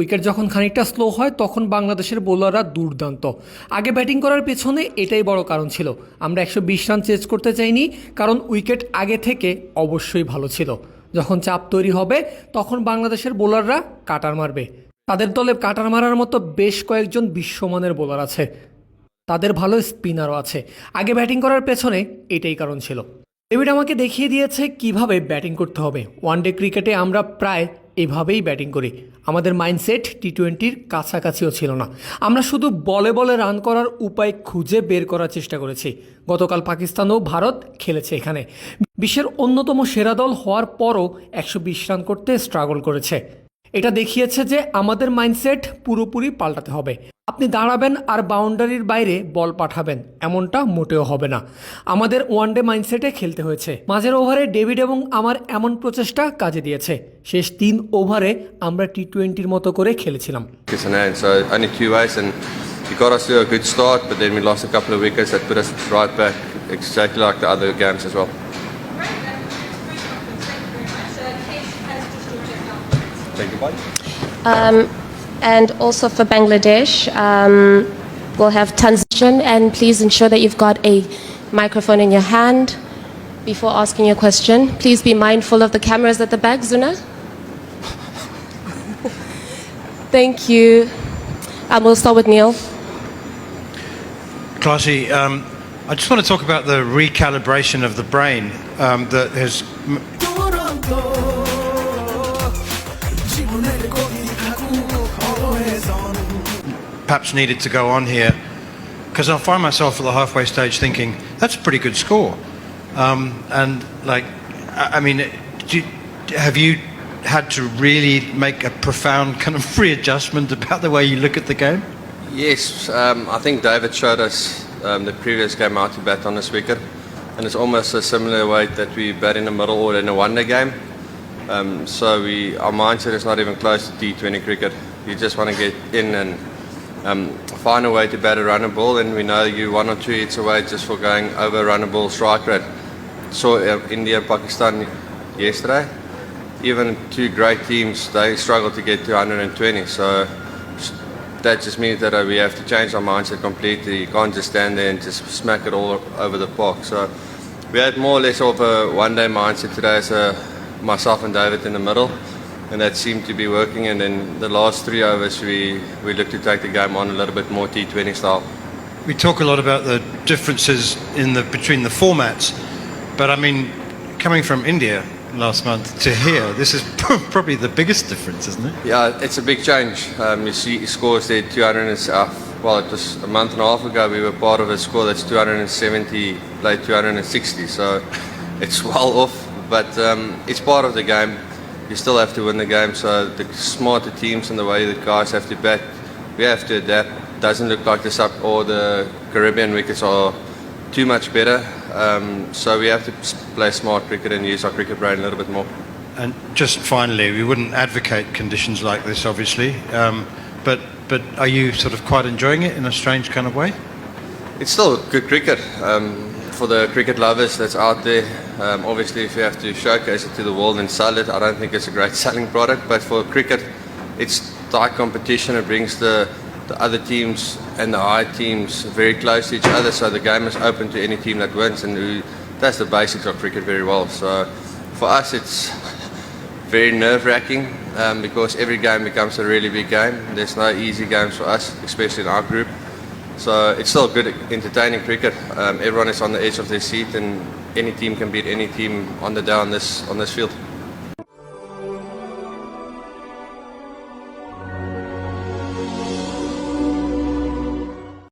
Wicket যখন খানিকটা slow হয় তখন বাংলাদেশের বোলাররা দুর্দান্ত। আগে ব্যাটিং করার পেছনে এটাই বড় কারণ ছিল। আমরা 120 রান চেজ করতে চাইনি, কারণ উইকেট আগে থেকে অবশ্যই ভালো ছিল। যখন চাপ তৈরি হবে তখন বাংলাদেশের বোলাররা কাটার মারবে। তাদের দলে কাটার মারার মতো বেশ কয়েকজন বিশ্বমানের বোলার আছে, তাদের ভালো স্পিনারও আছে। আগে ব্যাটিং করার পেছনে এটাই কারণ ছিল। ডেভিড আমাকে দেখিয়ে দিয়েছে কিভাবে ব্যাটিং করতে হবে। ওয়ানডে ক্রিকেটে আমরা প্রায় এভাবেই ব্যাটিং করি। আমাদের মাইন্ডসেট টি-20-র কাছাকাছিও ছিল না। আমরা শুধু বলে বলে রান করার উপায় খুঁজে বের করার চেষ্টা করেছি। গতকাল পাকিস্তান ও ভারত খেলেছে এখানে। বিশ্বের অন্যতম সেরা দল হওয়ার পরও 120 রান করতে স্ট্রাগল করেছে। এটা দেখিয়েছে যে আমাদের মাইন্ডসেট পুরোপুরি পাল্টাতে হবে। আপনি দাঁড়াবেন আর বাউন্ডারির বাইরে বল পাঠাবেন, এমনটা মোটেও হবে না। আমাদের ওয়ানডে মাইন্ডসেটে খেলতে হয়েছে। মাঝের ওভারে ডেভিড এবং আমার এমন প্রচেষ্টা কাজে দিয়েছে। শেষ 3 ওভারে আমরা টি-20-র মতো করে খেলেছিলাম। So only 2 ways, and he got us to a good start, but then we lost a couple of wickets that put us right back, exactly like the other games as well. Thank you, bye. And also for Bangladesh, we'll have transition, and please ensure that you've got a microphone in your hand before asking your question. Please be mindful of the cameras at the back, Zuna. Thank you. We'll start with Neil. Classy, I just want to talk about the recalibration of the brain that has perhaps needed to go on here, because I find myself at the halfway stage thinking that's a pretty good score, and like, I mean, have you had to really make a profound kind of readjustment about the way you look at the game? Yes, I think David showed us the previous game how to bat on this wicket, and it's almost a similar way that we bat in the middle or in a one-day game. So our mindset is not even close to T20 cricket. You just want to get in and find a way to bat a runner ball, and we know you 1 or 2 hits away just for going over a runner ball strike rate. So India and Pakistan yesterday, even 2 great teams, they struggle to get to 120. So that just means that we have to change our mindset completely. You can't just stand there and just smack it all over the park. So we had more or less of a one-day mindset today, as myself and David in the middle, and that seemed to be working. And then the last 3 overs we looked to take the game on a little bit more T20 style. We talk a lot about the differences between the formats, but I mean, coming from India last month to here, this is probably the biggest difference, isn't it? Yeah, it's a big change. You see scores there 200 and well, it was a month and a half ago we were part of a score that's 270, played 260, so it's well off, but it's part of the game. You still have to win the game, so the smarter teams and the way the guys have to bat, we have to adapt. Doesn't look like the sub or the Caribbean wickets are too much better, so we have to play smart cricket and use our cricket brain a little bit more. And just finally, we wouldn't advocate conditions like this, obviously, but are you sort of quite enjoying it in a strange kind of way? It's still good cricket. For the cricket lovers that's out there, obviously if you have to showcase it to the world and sell it, I don't think it's a great selling product, but for cricket it's tight competition. It brings the other teams and the high teams very close to each other, so the game is open to any team that wins, and that's the basics of cricket very well. So for us it's very nerve-wracking, because every game becomes a really big game. There's no easy games for us, especially in our group. So it's still good, entertaining cricket. Everyone is on the edge of their seat, and any team can beat any team on the day on this field.